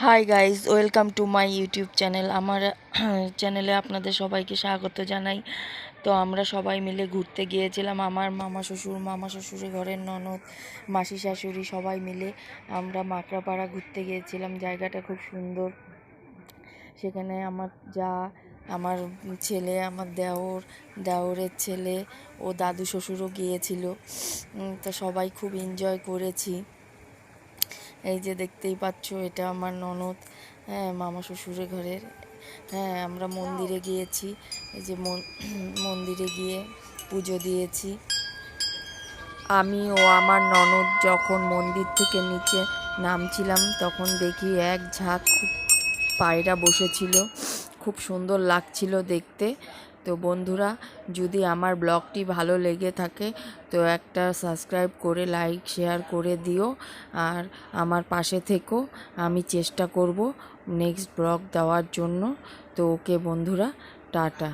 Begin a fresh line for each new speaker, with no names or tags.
Hi guys, welcome to my YouTube channel. আমার চ্যানেলে আপনাদের সবাইকে স্বাগত জানাই। তো আমরা সবাই মিলে ঘুরতে গিয়েছিলাম, আমার মামা শ্বশুরের ঘরের ননদ, মাসি শাশুড়ি সবাই মিলে আমরা মাকড়াপাড়া ঘুরতে গিয়েছিলাম। জায়গাটা খুব সুন্দর। সেখানে আমার ছেলে, আমার দেওরের ছেলে ও দাদু শ্বশুরও গিয়েছিল। তো সবাই খুব এনজয় করেছি। এই যে দেখতেই পাচ্ছ, এটা আমার ননদ, হ্যাঁ, মামা শ্বশুরের ঘরের। হ্যাঁ, আমরা মন্দিরে গিয়েছি। এই যে মন্দিরে গিয়ে পুজো দিয়েছি। আমি ও আমার ননদ যখন মন্দির থেকে নিচে নামছিলাম, তখন দেখি এক ঝাঁক পায়রা বসেছিল। খুব সুন্দর লাগছিল দেখতে। তো বন্ধুরা, যদি আমার ব্লগটি ভালো লেগে থাকে তো একটা সাবস্ক্রাইব করে লাইক শেয়ার করে দিও, আর আমার পাশে থেকো। আমি চেষ্টা করব নেক্সট ব্লগ দেওয়ার জন্য। তো ওকে বন্ধুরা, টাটা।